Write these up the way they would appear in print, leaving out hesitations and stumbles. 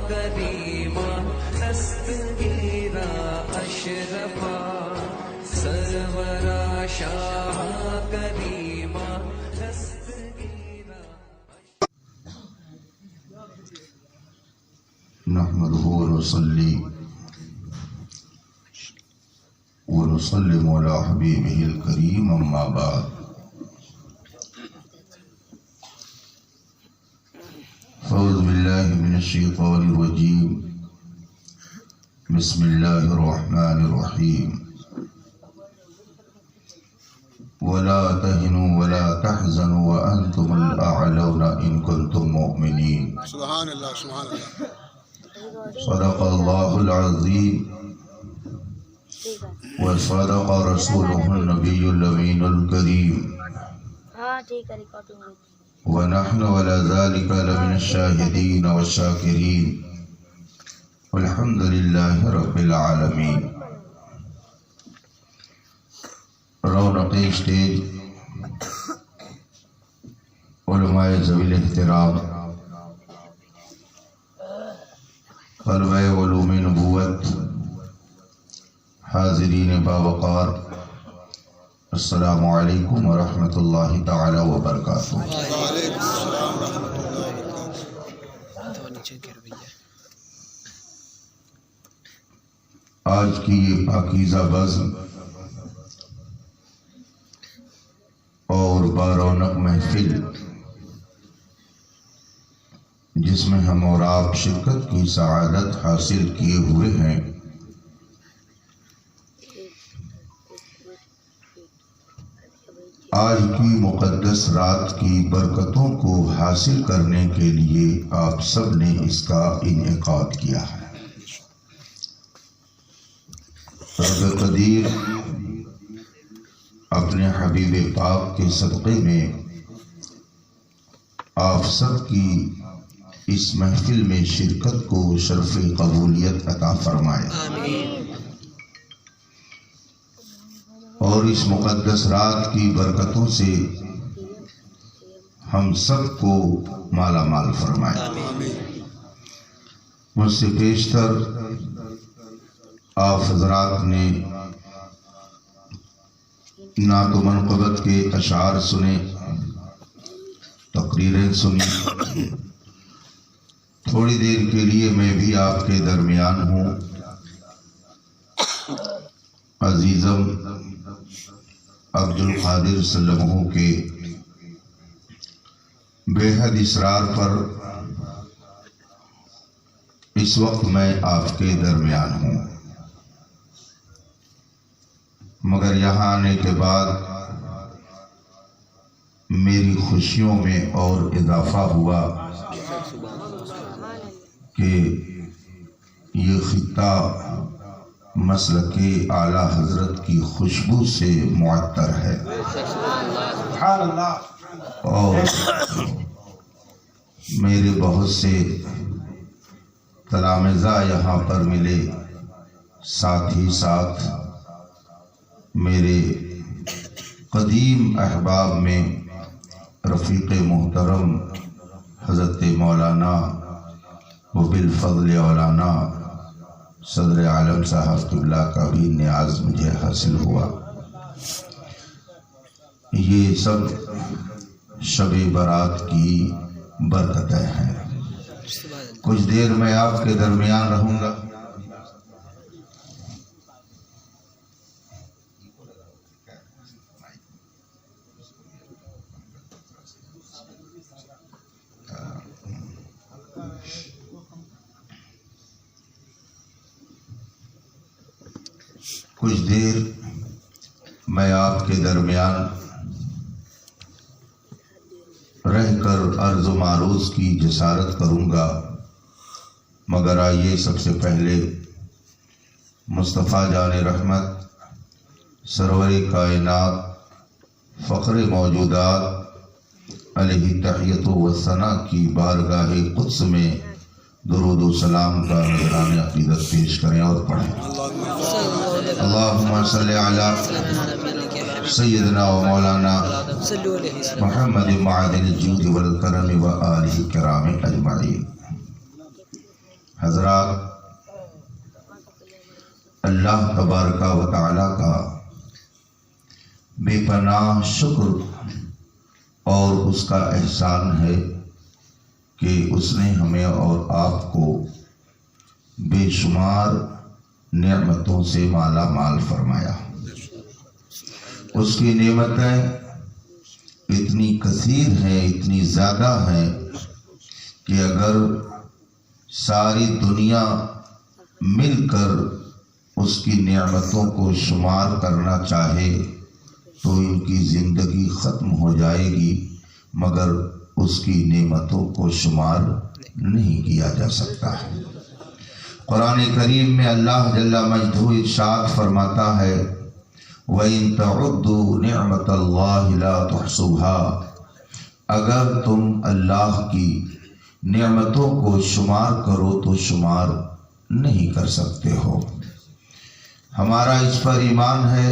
کریما دستگیرا اشرفا سرورا شاہ کریما دستگیرا نحمده ونصلي ونسلم على حبيبه الكريم أما بعد فأعوذ بالله من الشيطان الرجيم بسم الله الرحمن الرحيم ولا تهنوا ولا تحزنوا وأنتم الأعلون إن كنتم مؤمنين سبحان اللہ سبحان اللہ صدق الله العظيم وصدق رسوله النبي الأمين الكريم ونحن على ذلك لمن الشاهدين والشاكرين والحمد لله رب العالمين. رونق اسٹیج، علماء ذوی الاحترام، طلبہ علوم نبوت، حاضرین باوقار، السلام علیکم ورحمۃ اللہ تعالی وبرکاتہ. وعلیکم السلام ورحمۃ اللہ وبرکاتہ. آج کی یہ پاکیزہ بزم اور بارونق محفل جس میں ہم اور آپ شرکت کی سعادت حاصل کیے ہوئے ہیں، آج کی مقدس رات کی برکتوں کو حاصل کرنے کے لیے آپ سب نے اس کا انعقاد کیا ہے. رب قدیر اپنے حبیب پاک کے صدقے میں آپ سب کی اس محفل میں شرکت کو شرف قبولیت عطا فرمائے اور اس مقدس رات کی برکتوں سے ہم سب کو مالا مال فرمائے. مجھ سے پیشتر آپ حضرات نے نعت و منقبت کے اشعار سنے، تقریریں سنی. تھوڑی دیر کے لیے میں بھی آپ کے درمیان ہوں. عزیزم عبدالقادر سلمہ کے بے حد اصرار پر اس وقت میں آپ کے درمیان ہوں، مگر یہاں آنے کے بعد میری خوشیوں میں اور اضافہ ہوا کہ یہ خطہ مسلک اعلیٰ حضرت کی خوشبو سے معطر ہے اور میرے بہت سے تلامذہ یہاں پر ملے، ساتھ ہی ساتھ میرے قدیم احباب میں رفیق محترم حضرت مولانا وبالفضل اولانا صدر عالم صاحب قبلہ کا بھی نیاز مجھے حاصل ہوا. یہ سب شب برات کی برکتیں ہیں. کچھ دیر میں آپ کے درمیان رہوں گا. کچھ دیر میں آپ کے درمیان رہ کر عرض و معروض کی جسارت کروں گا، مگر آئیے سب سے پہلے مصطفیٰ جان رحمت سرور کائنات فخر موجودات علیہ تحیت و ثنا کی بارگاہ قدس میں درود و سلام کا نذران عقیدت پیش کریں اور پڑھیں. اللہم صلی علی سیدنا و مولانا محمد معدن الجود والکرم و آلہ کرام اجمعین. حضرات، اللہ تبارک و تعالی کا بے پناہ شکر اور اس کا احسان ہے کہ اس نے ہمیں اور آپ کو بے شمار نعمتوں سے مالا مال فرمایا۔ اس کی نعمتیں اتنی کثیر ہیں، اتنی زیادہ ہیں کہ اگر ساری دنیا مل کر اس کی نعمتوں کو شمار کرنا چاہے تو ان کی زندگی ختم ہو جائے گی، مگر اس کی نعمتوں کو شمار نہیں کیا جا سکتا ہے۔ قرآن کریم میں اللہ جل مجدہ ارشاد فرماتا ہے وَإِن تَعُدُّوا نِعْمَةَ اللَّهِ لَا تُحْصُوهَا، اگر تم اللہ کی نعمتوں کو شمار کرو تو شمار نہیں کر سکتے ہو۔ ہمارا اس پر ایمان ہے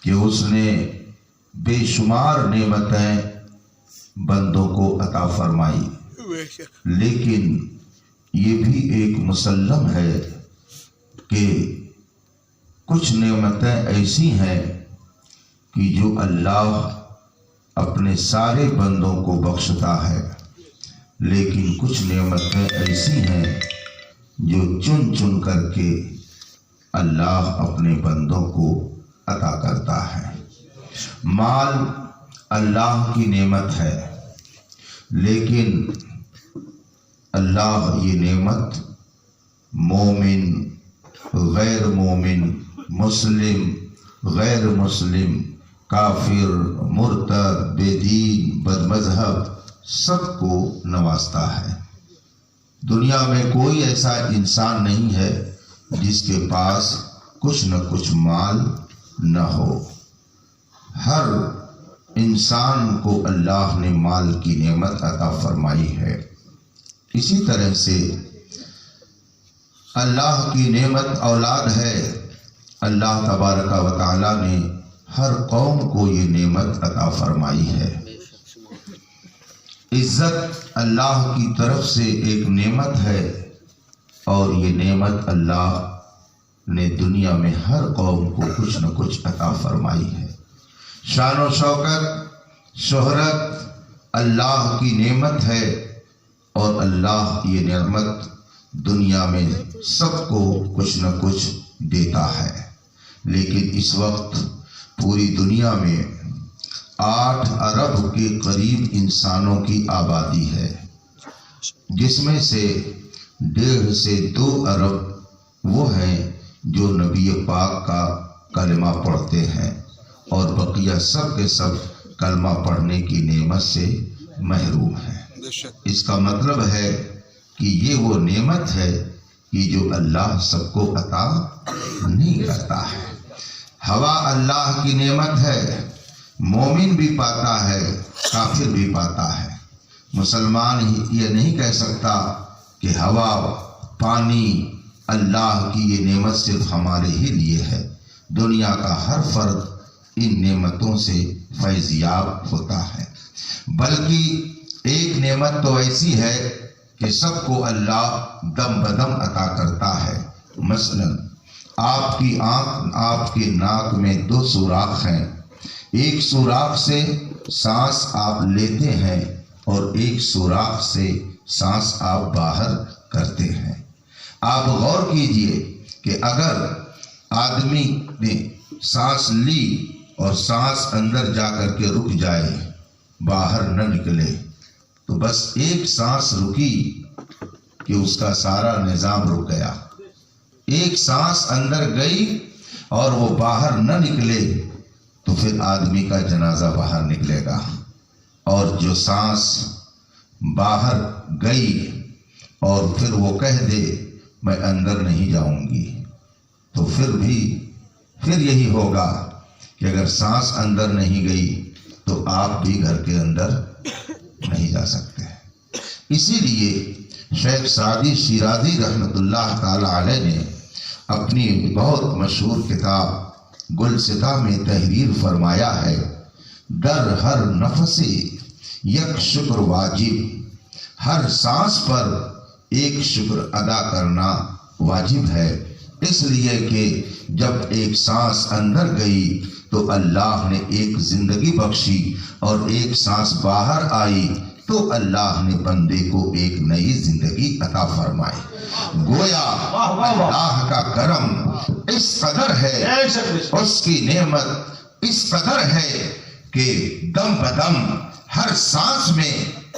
کہ اس نے بے شمار نعمتیں بندوں کو عطا فرمائی، لیکن یہ بھی ایک مسلم ہے کہ کچھ نعمتیں ایسی ہیں کہ جو اللہ اپنے سارے بندوں کو بخشتا ہے، لیکن کچھ نعمتیں ایسی ہیں جو چن چن کر کے اللہ اپنے بندوں کو عطا کرتا ہے۔ مال اللہ کی نعمت ہے، لیکن اللہ یہ نعمت مومن، غیر مومن، مسلم، غیر مسلم، کافر، مرتد، بے دین، بد مذہب سب کو نوازتا ہے۔ دنیا میں کوئی ایسا انسان نہیں ہے جس کے پاس کچھ نہ کچھ مال نہ ہو۔ ہر انسان کو اللہ نے مال کی نعمت عطا فرمائی ہے۔ اسی طرح سے اللہ کی نعمت اولاد ہے۔ اللہ تبارک و تعالی نے ہر قوم کو یہ نعمت عطا فرمائی ہے۔ عزت اللہ کی طرف سے ایک نعمت ہے، اور یہ نعمت اللہ نے دنیا میں ہر قوم کو کچھ نہ کچھ عطا فرمائی ہے۔ شان و شوکت، شہرت اللہ کی نعمت ہے، اور اللہ یہ نعمت دنیا میں سب کو کچھ نہ کچھ دیتا ہے۔ لیکن اس وقت پوری دنیا میں 8 ارب کے قریب انسانوں کی آبادی ہے، جس میں سے 1.5 سے 2 ارب وہ ہیں جو نبی پاک کا کلمہ پڑھتے ہیں، اور بقیہ سب کے سب کلمہ پڑھنے کی نعمت سے محروم ہیں۔ اس کا مطلب ہے کہ یہ وہ نعمت ہے کہ جو اللہ سب کو عطا نہیں کرتا ہے۔ ہوا اللہ کی نعمت ہے، مومن بھی پاتا ہے، کافر بھی پاتا ہے۔ مسلمان یہ نہیں کہہ سکتا کہ ہوا، پانی اللہ کی یہ نعمت صرف ہمارے ہی لیے ہے۔ دنیا کا ہر فرد ان نعمتوں سے فیضیاب ہوتا ہے، بلکہ ایک نعمت تو ایسی ہے کہ سب کو اللہ دم بدم عطا کرتا ہے۔ مثلا آپ کی آنکھ، آپ کے ناک میں 2 سوراخ ہیں۔ ایک سوراخ سے سانس آپ لیتے ہیں، اور ایک سوراخ سے سانس آپ باہر کرتے ہیں۔ آپ غور کیجئے کہ اگر آدمی نے سانس لی اور سانس اندر جا کر کے رک جائے، باہر نہ نکلے، تو بس ایک سانس رکی کہ اس کا سارا نظام رک گیا۔ ایک سانس اندر گئی اور وہ باہر نہ نکلے تو پھر آدمی کا جنازہ باہر نکلے گا، اور جو سانس باہر گئی اور پھر وہ کہہ دے میں اندر نہیں جاؤں گی، تو پھر یہی ہوگا کہ اگر سانس اندر نہیں گئی تو آپ بھی گھر کے اندر نہیں جا سکتے۔ اسی لیے شیخ سعدی شیرازی رحمۃ اللہ تعالی علیہ نے اپنی بہت مشہور کتاب گلستہ میں تحریر فرمایا ہے، در ہر نفس یک شکر واجب، ہر سانس پر ایک شکر ادا کرنا واجب ہے، اس لیے کہ جب ایک سانس اندر گئی تو اللہ نے ایک زندگی بخشی اور ایک سانس باہر آئی تو اللہ نے بندے کو ایک نئی زندگی عطا فرمائی۔ گویا اللہ کا کرم اس قدر ہے، اس کی نعمت اس قدر ہے کہ دم بدم ہر سانس میں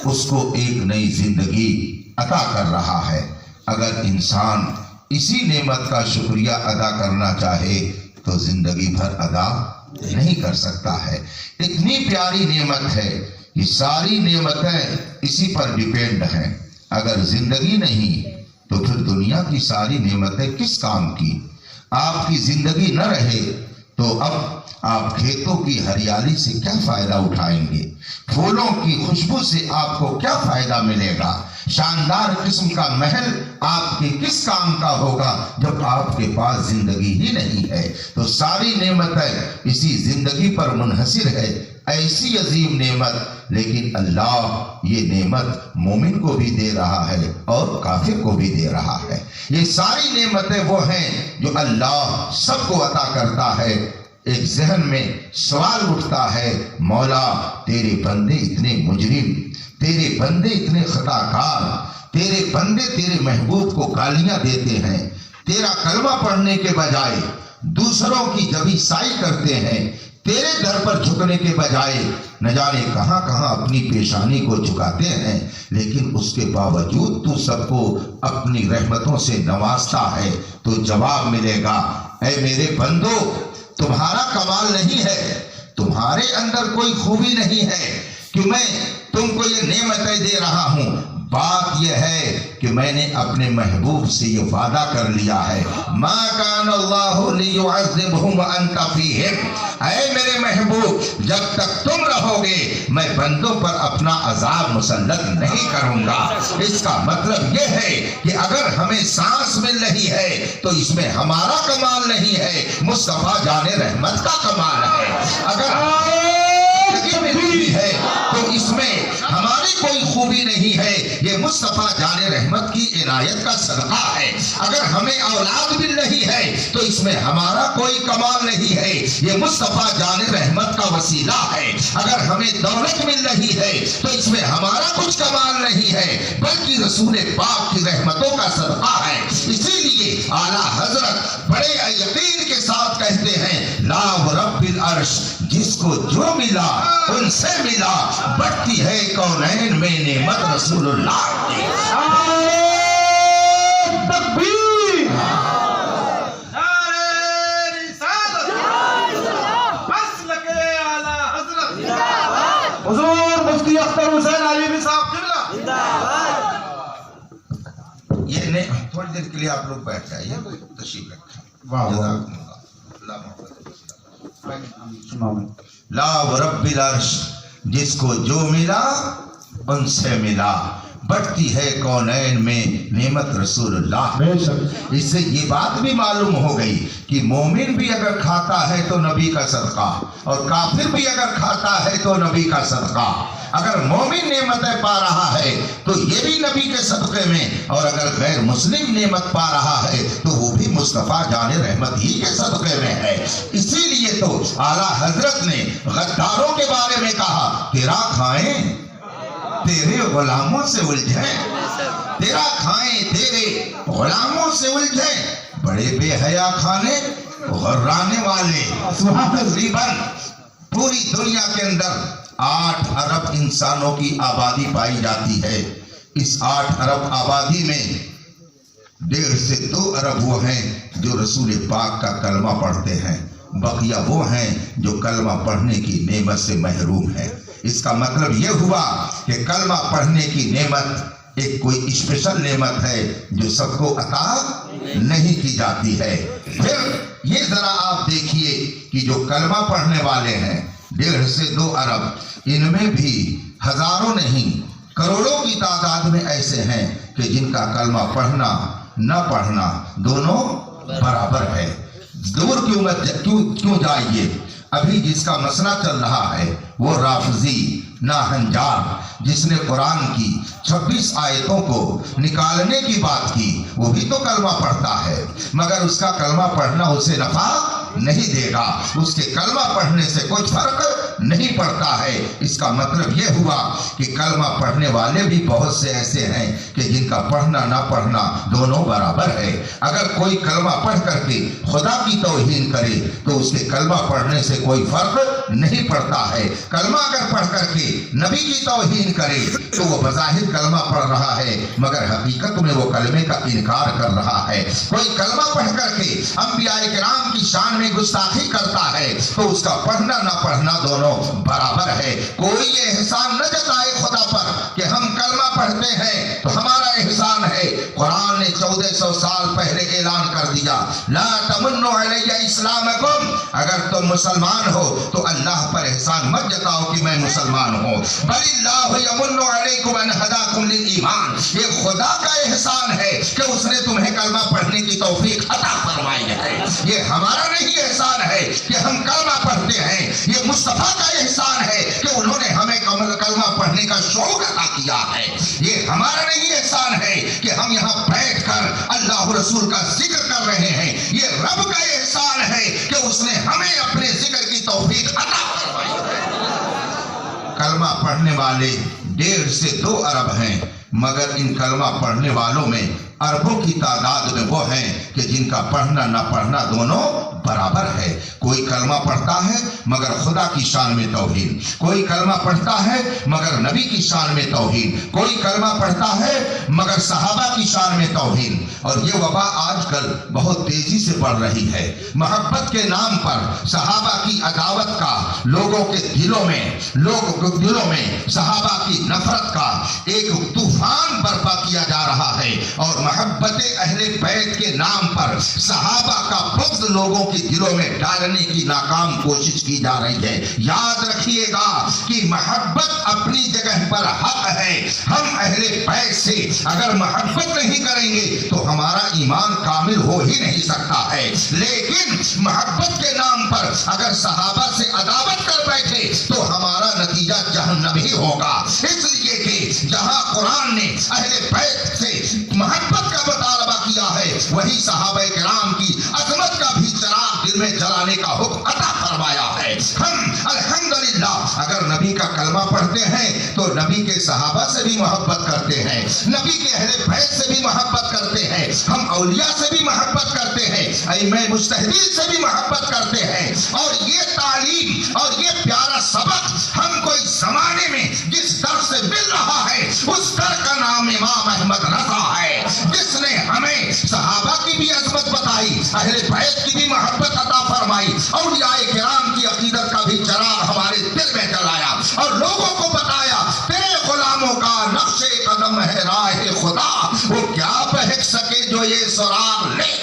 اس کو ایک نئی زندگی عطا کر رہا ہے۔ اگر انسان اسی نعمت کا شکریہ ادا کرنا چاہے تو زندگی بھر ادا نہیں کر سکتا ہے۔ اتنی پیاری نعمت ہے، یہ ساری نعمتیں اسی پر ڈیپینڈ ہیں۔ اگر زندگی نہیں تو پھر دنیا کی ساری نعمتیں کس کام کی؟ آپ کی زندگی نہ رہے تو اب آپ کھیتوں کی ہریالی سے کیا فائدہ اٹھائیں گے؟ پھولوں کی خوشبو سے آپ کو کیا فائدہ ملے گا؟ شاندار قسم کا محل آپ کے کس کام کا ہوگا جب آپ کے پاس زندگی ہی نہیں ہے؟ تو ساری نعمتیں اسی زندگی پر منحصر ہے، ایسی عظیم نعمت، لیکن اللہ یہ نعمت مومن کو بھی دے رہا ہے اور کافر کو بھی دے رہا ہے۔ یہ ساری نعمتیں وہ ہیں جو اللہ سب کو عطا کرتا ہے۔ ایک ذہن میں سوال اٹھتا ہے، مولا تیرے بندے اتنے مجرم، تیرے بندے اتنے خطا کار، تیرے بندے تیرے محبوب کو گالیاں دیتے ہیں، تیرا کلمہ پڑھنے کے بجائے دوسروں کی جبی سائی کرتے ہیں، تیرے در پر جھکنے کے بجائے نہ جانے کہاں کہاں اپنی پیشانی کو جھکاتے ہیں، لیکن اس کے باوجود تو سب کو اپنی رحمتوں سے نوازتا ہے۔ تو جواب ملے گا، اے میرے بندو، تمہارا کمال نہیں ہے، تمہارے اندر کوئی خوبی نہیں ہے کہ میں تم کو یہ نعمتیں دے رہا ہوں۔ بات یہ ہے کہ میں نے اپنے محبوب سے یہ وعدہ کر لیا ہے، ما کان اللہ لیعذبہم وانت فیہم، اے میرے محبوب جب تک تم رہو گے میں بندوں پر اپنا عذاب مسلط نہیں کروں گا۔ اس کا مطلب یہ ہے کہ اگر ہمیں سانس مل رہی ہے تو اس میں ہمارا کمال نہیں ہے، مصطفیٰ جان رحمت کا کمال ہے۔ اگر مل رہی ہے تو اس میں ہماری کوئی خوبی نہیں ہے، یہ مصطفیٰ جان رحمت کی عنایت کا صدقہ ہے۔ اگر ہمیں اولاد مل رہی ہے تو اس میں ہمارا کوئی کمال نہیں ہے، یہ مصطفیٰ جان رحمت کا وسیلہ ہے۔ اگر ہمیں دولت مل رہی ہے تو اس میں ہمارا کچھ کمال نہیں ہے، بلکہ رسول پاک کی رحمتوں کا صدقہ ہے۔ اسی لیے اعلیٰ حضرت بڑے یقین کے ساتھ کہتے ہیں، لا رب العرش، جس کو جو ملا ان سے ملا، بڑھتی ہے کونین میں نعمت رسول اللہ کی۔ تکبیر، نعرہ رسالت، مسلک اعلیٰ حضرت حضور مفتی اختر حسین علیوی صاحب قبلہ۔ یہ تھوڑی دیر کے لیے آپ لوگ بیٹھ جائیے، تشریف رکھیں۔ لا رب العرش، جس کو جو ملا ان سے ملا، بڑھتی ہے کونین میں نعمت رسول اللہ۔ اس سے یہ بات بھی معلوم ہو گئی کہ مومن بھی اگر کھاتا ہے تو نبی کا صدقہ، اور کافر بھی اگر کھاتا ہے تو نبی کا صدقہ۔ اگر مومن نعمتیں پا رہا ہے تو یہ بھی نبی کے صدقے میں، اور اگر غیر مسلم نعمت پا رہا ہے تو وہ بھی مصطفیٰ جان رحمت ہی کے صدقے میں ہے۔ اسی لیے تو اعلیٰ حضرت نے غداروں کے بارے میں کہا، تیرا کھائیں تیرے غلاموں سے الجھیں، تیرا کھائیں تیرے غلاموں سے الجھیں، بڑے بے حیا کھانے غرانے والے۔ تقریباً پوری دنیا کے اندر 8 ارب انسانوں کی آبادی پائی جاتی ہے۔ اس 8 ارب آبادی میں 1.5 سے 2 ارب وہ ہیں جو رسول پاک کا کلمہ پڑھتے ہیں، بقیہ وہ ہیں جو کلمہ پڑھنے کی نعمت سے محروم ہیں۔ اس کا مطلب یہ ہوا کہ کلمہ پڑھنے کی نعمت ایک کوئی اسپیشل نعمت ہے جو سب کو عطا نہیں کی جاتی ہے۔ پھر یہ ذرا آپ دیکھیے کہ جو کلمہ پڑھنے والے ہیں 1.5 سے 2 ارب، ان میں بھی ہزاروں نہیں کروڑوں کی تعداد میں ایسے ہیں کہ جن کا کلمہ پڑھنا نہ پڑھنا دونوں برابر ہے۔ دور کیوں جائیے؟ ابھی جس کا مسئلہ چل رہا ہے وہ رافضی ناہنجار جس نے قرآن کی 26 آیتوں کو نکالنے کی بات کی، وہ بھی تو کلمہ پڑھتا ہے، مگر اس کا کلمہ پڑھنا اسے نفع نہیں دے گا، اس کے کلمہ پڑھنے سے کوئی فرق نہیں پڑتا ہے۔ اس کا مطلب یہ ہوا کہ کلمہ پڑھنے والے بھی بہت سے ایسے ہیں کہ جن کا پڑھنا نہ پڑھنا دونوں برابر ہے۔ اگر کوئی کلمہ پڑھ کر کے خدا کی توہین کرے تو اس کے کلمہ پڑھنے سے کوئی فرق نہیں پڑتا ہے۔ کلمہ اگر پڑھ کر کے نبی کی توہین کرے تو وہ بظاہر کلمہ پڑھ رہا ہے مگر حقیقت میں وہ کلمے کا انکار کر رہا ہے۔ کوئی کلمہ پڑھ کر کے انبیاء کرام کی شان میں گستاخی کرتا ہے تو اس کا پڑھنا نہ پڑھنا دونوں برابر ہے۔ کوئی یہ احسان نہ جتائے خدا پر کہ ہم کلمہ پڑھتے ہیں تو ہمارا احسان ہے۔ قرآن نے 1400 سال پہلے اعلان کر دیا، لا تمنوا علی اسلامکم، اگر تم مسلمان ہو تو اللہ پر احسان مت جتاؤ کہ میں مسلمان ہوں، بل اللہ یمن علیکم ان ہداکم للایمان، یہ خدا کا احسان ہے کہ اس نے تمہیں کلمہ پڑھنے کی توفیق عطا فرمائی ہے۔ یہ ہمارا نہیں احسان ہے کہ ہم کلمہ پڑھتے ہیں، یہ مصطفیٰ کا احسان ہے کہ انہوں نے ہمیں کلمہ پڑھنے کا شوق عطا کیا ہے۔ یہ ہمارا نہیں احسان ہے کہ ہم یہاں بیٹھ کر اللہ رسول کا ذکر کر رہے ہیں، یہ رب کا احسان ہے کہ اس نے ہمیں اپنے ذکر کی توفیق عطا فرمائی ہے۔ کلمہ پڑھنے والے 1.5 سے 2 ارب ہیں، مگر ان کلمہ پڑھنے والوں میں اربوں کی تعداد میں وہ ہیں کہ جن کا پڑھنا نہ پڑھنا دونوں برابر ہے۔ کوئی کلمہ پڑھتا ہے مگر خدا کی شان میں توہین، کوئی کلمہ پڑھتا ہے مگر نبی کی شان میں توہین، کوئی کلمہ پڑھتا ہے مگر صحابہ کی شان میں توہین۔ اور یہ وبا آج کل بہت تیزی سے بڑھ رہی ہے۔ محبت کے نام پر صحابہ کی عداوت کا لوگوں کے دلوں میں صحابہ کی نفرت کا ایک طوفان برپا کیا جا رہا ہے، اور محبت اہل بیت کے نام پر صحابہ کا بغض لوگوں کے دلوں میں ڈالنے کی ناکام کوشش کی جا رہی ہے۔ یاد رکھیے گا کہ محبت اپنی جگہ پر حق ہے۔ ہم اہل بیت سے اگر محبت نہیں کریں گے تو ہمارا ایمان کامل ہو ہی نہیں سکتا ہے، لیکن محبت کے نام پر اگر صحابہ سے عداوت کر بیٹھے تو ہمارا نتیجہ جہنم ہی ہوگا۔ اس لیے کہ جہاں قرآن نے اہل بیت سے محبت کا مطالبہ کیا ہے، وہی صحابہ کرام کی عظمت کا بھی چراغ دل میں جلانے کا حکم عطا فرمایا ہے۔ ہم الحمدللہ اگر نبی کا کلمہ پڑھتے ہیں تو نبی کے صحابہ سے بھی محبت کرتے ہیں، نبی کے اہل بیت سے بھی محبت کرتے ہیں، ہم اولیاء سے بھی محبت کرتے ہیں، ائمہ مجتہدین سے بھی محبت کرتے ہیں۔ اور یہ تعلیم اور یہ پیارا سبق ہم کو اس زمانے میں جس در سے مل رہا ہے اس در کا نام امام احمد رضا ہے، جس نے ہمیں صحابہ کی بھی عظمت بتائی، اہل بیت کی بھی محبت عطا فرمائی، اولیاء کرام کی عقیدت کا بھی چراغ ہمارے دل میں جلایا اور لوگوں کو بتایا تیرے غلاموں کا نقش قدم ہے راہ خدا، وہ کیا بہک سکے جو یہ سراغ لے۔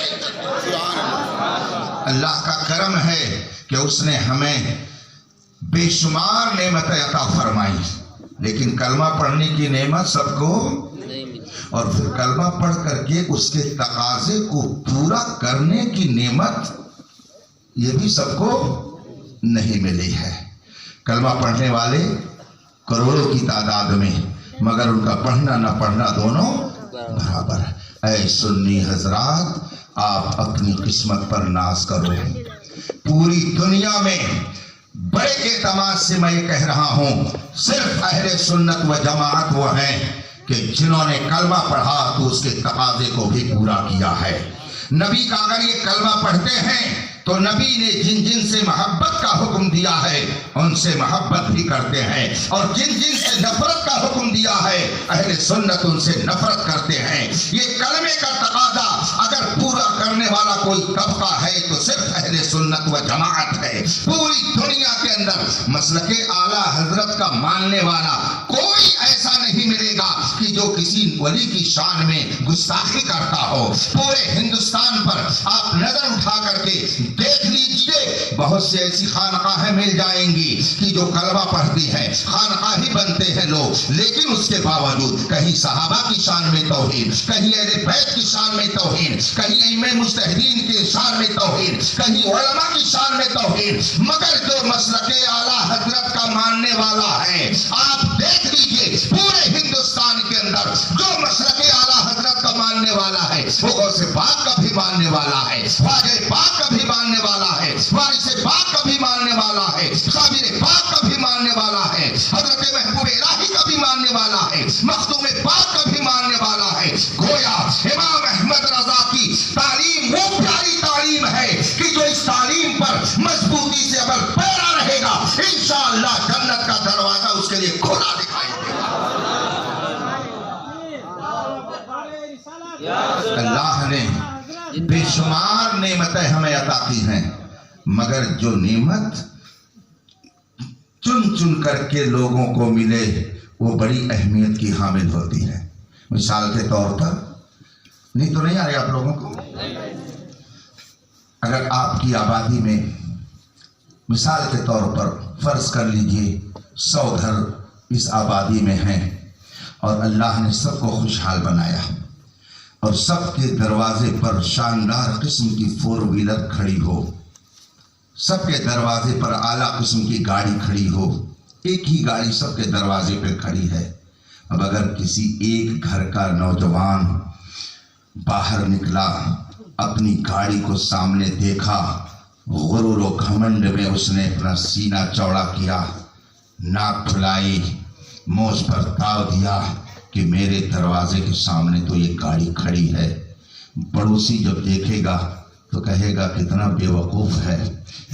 اللہ کا کرم ہے کہ اس نے ہمیں بے شمار نعمتیں عطا فرمائی، لیکن کلمہ پڑھنے کی نعمت سب کو، اور پھر کلمہ پڑھ کر کے اس کے تقاضے کو پورا کرنے کی نعمت یہ بھی سب کو نہیں ملی ہے۔ کلمہ پڑھنے والے کروڑوں کی تعداد میں، مگر ان کا پڑھنا نہ پڑھنا دونوں برابر ہے۔ اے سنی حضرات، آپ اپنی قسمت پر ناز کرو۔ پوری دنیا میں بڑے اعتماد سے میں یہ کہہ رہا ہوں، صرف اہل سنت و جماعت وہ ہیں کہ جنہوں نے کلمہ پڑھا تو اس کے تقاضے کو بھی پورا کیا ہے۔ نبی کا اگر یہ کلمہ پڑھتے ہیں تو نبی نے جن جن سے محبت کا حکم دیا ہے ان سے محبت بھی کرتے ہیں، اور جن جن سے نفرت کا حکم دیا ہے اہل سنت ان سے نفرت کرتے ہیں۔ یہ کلمے کا تقاضا اگر پورا کرنے والا کوئی طبقہ ہے تو صرف اہل سنت و جماعت ہے۔ پوری دنیا کے اندر مسلک اعلیٰ حضرت کا ماننے والا کوئی ایسا ایسا نہیں ملے گا کہ جو کسی ولی کی شان میں گستاخی کرتا ہو. پورے ہندوستان پر آپ نظر اٹھا کر کے دیکھ لیجئے، بہت سی ایسی خانقاہیں مل جائیں گی کہ جو کلمہ پڑھتی ہیں، خانقاہی بنتے ہیں لوگ، لیکن اس کے باوجود کہیں صحابہ کی شان میں توہین، کہیں اہل بیت کی شان میں توہین، کہیں ائمہ مجتہدین کی شان میں توہین، کہیں علماء کی شان میں توہین. مگر جو مسلک اعلیٰ حضرت کا ماننے والا ہے، آپ دیکھ لیجئے پورے ہندوستان کے اندر جو مسلک اعلیٰ حضرت کا ماننے والا ہے، وہ غوث پاک کا بھی ماننے والا ہے، خواجہ پاک کا بھی ماننے والا ہے، وارث پاک کا بھی ماننے والا ہے، صابر پاک کا بھی ماننے والا ہے، حضرت محبوب الہی کا بھی ماننے والا ہے، مخدوم پاک کا بھی ماننے والا ہے. گویا امام احمد رضا کی تعلیم وہ پیاری تعلیم ہے کہ جو اس تعلیم پر مضبوطی سے اگر پیرا رہے گا، انشاءاللہ جنت کا دروازہ اس کے لیے کھلا دکھائی دے گا. اللہ نے بے شمار نعمتیں ہمیں عطا کی ہیں، مگر جو نعمت چن چن کر کے لوگوں کو ملے وہ بڑی اہمیت کی حامل ہوتی ہے. مثال کے طور پر، نہیں تو نہیں آ رہے آپ لوگوں کو، اگر آپ کی آبادی میں مثال کے طور پر فرض کر لیجئے 100 گھر اس آبادی میں ہیں، اور اللہ نے سب کو خوشحال بنایا، اور سب کے دروازے پر شاندار قسم کی 4 ویلر کھڑی ہو، سب کے دروازے پر اعلیٰ قسم کی گاڑی کھڑی ہو، ایک ہی گاڑی سب کے دروازے پہ کھڑی ہے. اب اگر کسی ایک گھر کا نوجوان باہر نکلا، اپنی گاڑی کو سامنے دیکھا، غرور و گھمنڈ میں اس نے اپنا سینہ چوڑا کیا، ناک پھلائی، موج پر تاؤ دیا کہ میرے دروازے کے سامنے تو یہ گاڑی کھڑی ہے. پڑوسی جب دیکھے گا تو کہے گا کتنا بے وقوف ہے،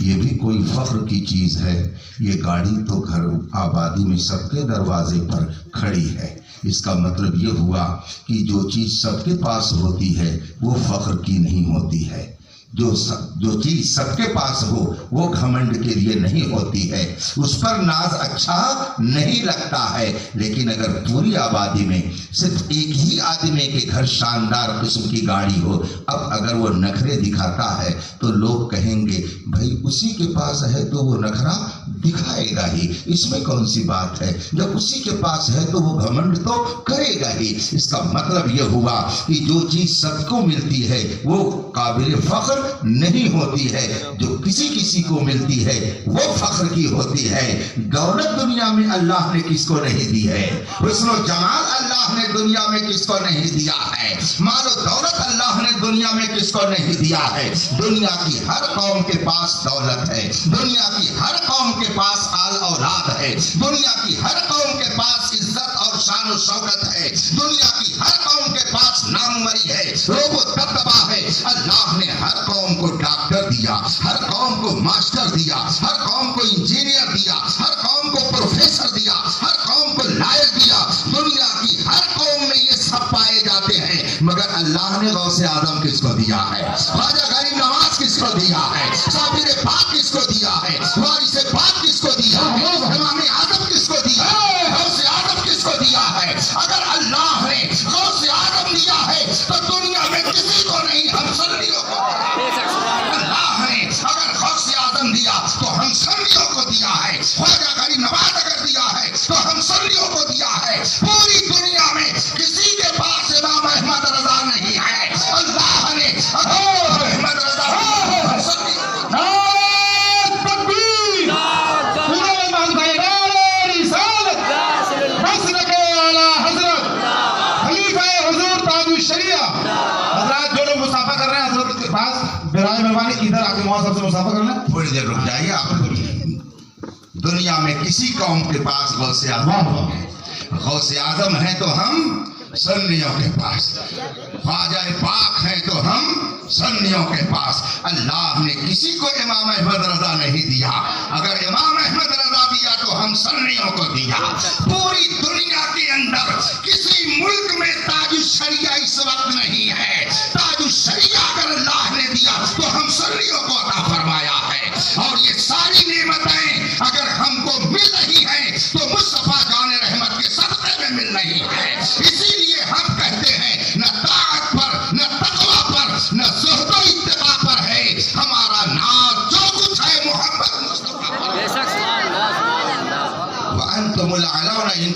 یہ بھی کوئی فخر کی چیز ہے، یہ گاڑی تو گھر آبادی میں سب کے دروازے پر کھڑی ہے. اس کا مطلب یہ ہوا کہ جو چیز سب کے پاس ہوتی ہے وہ فخر کی نہیں ہوتی ہے، جو چیز سب کے پاس ہو وہ گھمنڈ کے لیے نہیں ہوتی ہے، اس پر ناز اچھا نہیں لگتا ہے. لیکن اگر پوری آبادی میں صرف ایک ہی آدمی کے گھر شاندار قسم کی گاڑی ہو، اب اگر وہ نخرے دکھاتا ہے تو لوگ کہیں گے بھائی اسی کے پاس ہے تو وہ نخرا دکھائے گا ہی، اس میں کون سی بات ہے، جب اسی کے پاس ہے تو وہ گھمنڈ تو کرے گا ہی. اس کا مطلب یہ ہوا کہ جو چیز سب کو ملتی ہے وہ قابل فخر نہیں ہوتی ہے، جو کسی کسی کو ملتی ہے وہ فخر کی ہوتی ہے. دولت دنیا میں اللہ نے کس کو نہیں دی ہے، حسن و جمال اللہ نے دنیا میں کس کو نہیں دیا ہے، مال و دولت اللہ نے دنیا میں کس کو نہیں دیا ہے. دنیا کی ہر قوم کے پاس دولت ہے، دنیا کی ہر قوم کے پاس آل اولاد ہے، دنیا کی ہر قوم کے پاس عزت اور شان و شوکت ہے، دنیا کی ہر قوم کے پاس ناموری ہے، روب و دبدبہ ہے. اللہ نے ہر قوم کو ڈاکٹر دیا، ہر قوم کو ماسٹر دیا، ہر قوم کو انجینئر دیا، ہر قوم کو پروفیسر دیا، ہر قوم کو لائر دیا. دنیا کی ہر قوم میں یہ سب پائے جاتے ہیں، مگر اللہ نے غوث اعظم کس کو دیا ہے، خواجہ غریب نواز کس کو دیا ہے، صابر پاک کس کو دیا ہے، وارث پاک کس کو دیا ہے، امام اعظم کس کو دیا ہے، غوث اعظم کس کو دیا ہے. اگر اللہ نے غوث اعظم دیا ہے تو دنیا میں کسی کو نہیں، ہم سنیوں کو. اللہ نے اگر غوث اعظم دیا تو ہم سنیوں کو دیا ہے، خواجہ غریب نواز اگر دیا ہے تو ہم سنیوں کو دیا ہے. پوری دنیا میں کسی کے پاس امام احمد رضا نہیں ہے. اللہ نے احمد رضا برائے مہربانی ادھر آ کے مہاصب سے مسافہ کر لیں. تھوڑی دیر رک جائیے آپ. دنیا میں کسی قوم کے پاس غوث اعظم ہے، غوث اعظم ہے تو ہم سنیوں کے پاس، خواجہ پاک ہیں تو ہم سنیوں کے پاس. اللہ نے کسی کو امام احمد رضا نہیں دیا، اگر امام احمد رضا دیا تو ہم سنیوں کو دیا. پوری دنیا کے اندر کسی ملک میں تاج الشریعہ اس وقت نہیں ہے. تاج الشریعہ اگر اللہ نے دیا تو ہم سنیوں کو عطا فرمایا ہے. اور یہ ساری نعمتیں اگر ہم کو مل رہی ہیں تو مصطفیٰ جان رحمت کے صدقے میں مل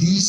30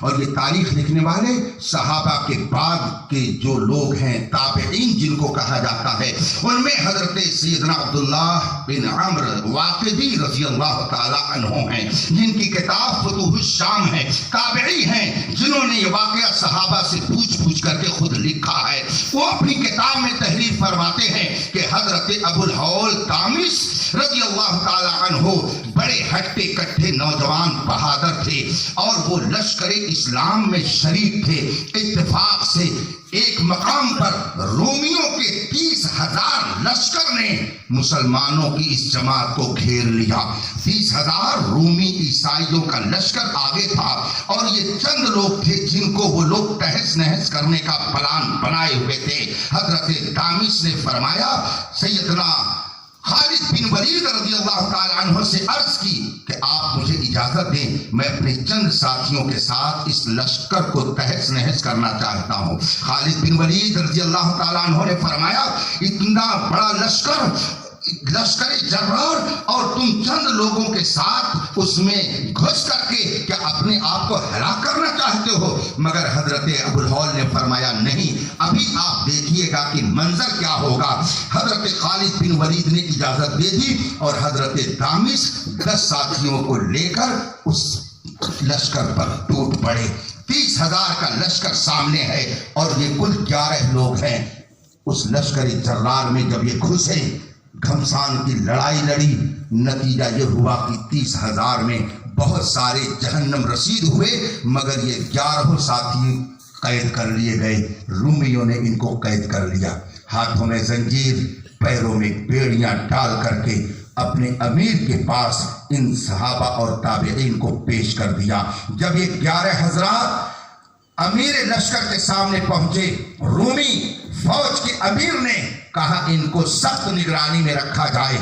اور یہ تاریخ لکھنے والے صحابہ کے بعد کے جو لوگ ہیں تابعین جن کو کہا جاتا ہے، ان میں حضرت سیدنا عبداللہ بن عمرو واقدی رضی اللہ تعالی عنہ ہیں، جن کی کتاب فتوح الشام ہے، تابعی ہیں جنہوں نے یہ واقعہ صحابہ سے پوچھ کر کے خود لکھا ہے۔ وہ اپنی کتاب میں تحریر فرماتے ہیں کہ حضرت ابو الہول طامس رضی اللہ تعالی عنہ بڑے ہٹے کٹھے نوجوان بہادر تھے اور وہ لشکر اسلام میں شریک تھے۔ اتفاق سے ایک مقام پر رومیوں کے 30,000 لشکر نے مسلمانوں کی اس جماعت کو گھیر لیا۔ 30,000 رومی عیسائیوں کا لشکر آگے تھا اور یہ چند لوگ تھے جن کو وہ لوگ تہس نہس کرنے کا پلان بنائے ہوئے تھے۔ حضرت طامس نے فرمایا، سیدنا خالد بن ولید رضی اللہ تعالی عنہ سے عرض کی کہ آپ مجھے اجازت دیں، میں اپنے چند ساتھیوں کے ساتھ اس لشکر کو تہس نہس کرنا چاہتا ہوں۔ خالد بن ولید رضی اللہ تعالی عنہ نے فرمایا، اتنا بڑا لشکر جرار اور تم چند لوگوں کے ساتھ اس میں گھس کر کے کیا اپنے آپ کو ہلاک کرنا چاہتے ہو؟ مگر حضرت ابو الہول نے فرمایا، نہیں، ابھی آپ دیکھیے گا کہ منظر کیا ہوگا۔ حضرت خالد بن ولید نے اجازت دے دی اور حضرت طامس 10 ساتھیوں کو لے کر اس لشکر پر ٹوٹ پڑے۔ 30,000 کا لشکر سامنے ہے اور یہ کل 11 لوگ ہیں۔ اس لشکر جرار میں جب یہ گھسے، گھمسان کی لڑائی لڑی، نتیجہ یہ ہوا کہ 30,000 میں بہت سارے جہنم رسید ہوئے، مگر یہ 11 ساتھی قید کر لیے گئے۔ رومیوں نے ان کو قید کر لیا، ہاتھوں میں زنجیر، پیروں میں بیڑیاں ڈال کر کے اپنے امیر کے پاس ان صحابہ اور تابعین کو پیش کر دیا۔ جب یہ 11 حضرات امیر لشکر کے سامنے پہنچے، رومی فوج کے امیر نے کہا ان کو سخت نگرانی میں رکھا جائے،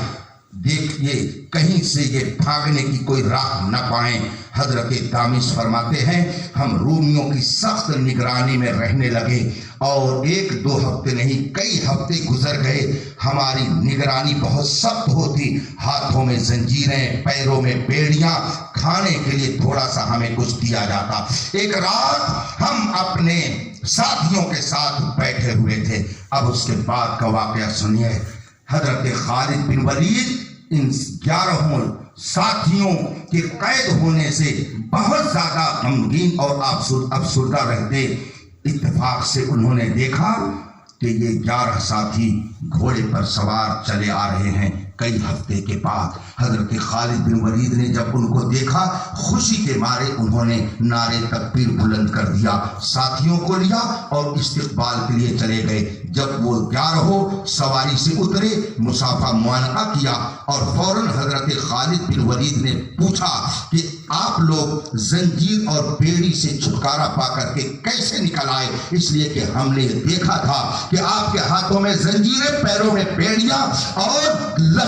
دیکھیے کہیں سے یہ بھاگنے کی کوئی راہ نہ پائیں۔ حضرت طامس فرماتے ہیں، ہم رومیوں کی سخت نگرانی میں رہنے لگے اور 1-2 ہفتے نہیں کئی ہفتے گزر گئے۔ ہماری نگرانی بہت سخت ہوتی، ہاتھوں میں زنجیریں، پیروں میں بیڑیاں، کھانے کے لیے تھوڑا سا ہمیں کچھ دیا جاتا۔ ایک رات ہم اپنے ساتھیوں کے ساتھ بیٹھے ہوئے تھے۔ اب اس کے بعد کا واقعہ سنیے۔ حضرت خالد بن ولید ان 11 ساتھیوں کے قید ہونے سے بہت زیادہ غمگین اور افسردہ رہتے۔ اتفاق سے انہوں نے دیکھا کہ یہ 11 ساتھی گھوڑے پر سوار چلے آ رہے ہیں۔ کئی ہفتے کے بعد حضرت خالد بن ولید نے جب ان کو دیکھا، خوشی کے مارے انہوں نے نعرے تکبیر بلند کر دیا، ساتھیوں کو لیا اور استقبال کے لیے چلے گئے۔ جب وہ 11 سواری سے اترے، مسافہ معانقہ کیا اور فوراً حضرت خالد بن ولید نے پوچھا کہ آپ لوگ زنجیر اور بیڑی سے چھٹکارا پا کر کے کیسے نکل آئے؟ اس لیے کہ ہم نے دیکھا تھا کہ آپ کے ہاتھوں میں زنجیریں، پیروں میں بیڑیاں اور لشکر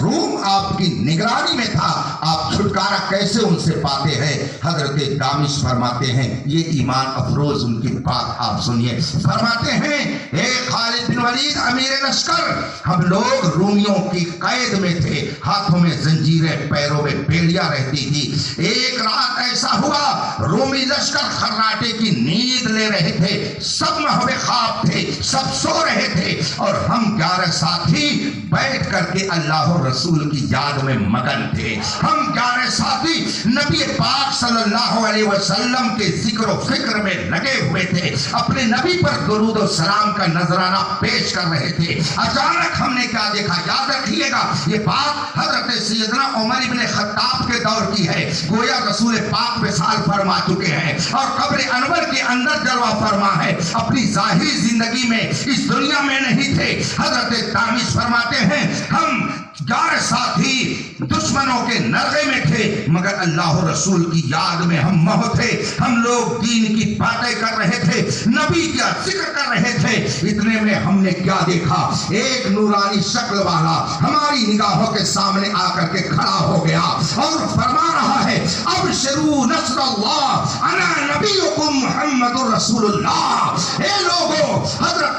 روم آپ کی نگرانی میں تھا، آپ چھٹکارا کیسے ان سے پاتے ہیں؟ حضرت طامس فرماتے ہیں، یہ ایمان افروز ان کی بات آپ سنیے۔ فرماتے ہیں، اے خالد بن ولید امیر لشکر، ہم لوگ رومیوں کی قید میں تھے، ہاتھوں میں زنجیریں، پیروں میں بیڑیاں رہتی تھی۔ ایک رات ایسا ہوا، رومی لشکر خراٹے کی نیند لے رہے تھے، سب محو خواب تھے، سب سو رہے تھے اور ہم 11 ساتھی بیٹھ کر کے اللہ و رسول کی یاد میں مگن تھے۔ ہم 11 ساتھی نبی پاک صلی اللہ علیہ وسلم کے ذکر و فکر میں لگے ہوئے تھے، اپنے نبی پر درود و سلام کا نذرانہ پیش کر رہے تھے۔ اچانک ہم نے کیا دیکھا؟ یاد رکھیے گا، یہ بات حضرت سیدنا عمر بن خطاب کے دور کی ہے۔ گویا رسول پاک وصال فرما چکے ہیں اور قبر انور کے اندر جلوہ فرما ہے، اپنی ظاہری زندگی میں اس دنیا میں نہیں تھے۔ حضرت طامس فرماتے ہیں، ہم 11 ساتھی دشمنوں کے نرغے میں تھے، مگر اللہ و رسول کی یاد میں ہم محو تھے۔ ہم لوگ دین کی باتیں کر رہے تھے، نبی کا ذکر کر رہے تھے۔ اتنے میں ہم نے کیا دیکھا؟ ایک نورانی شکل والا ہماری نگاہوں کے سامنے آ کر کے کھڑا ہو گیا اور فرما رہا ہے، ابشروا نصر اللہ، انا نبیکم محمد رسول اللہ۔ اے لوگوں، حضرت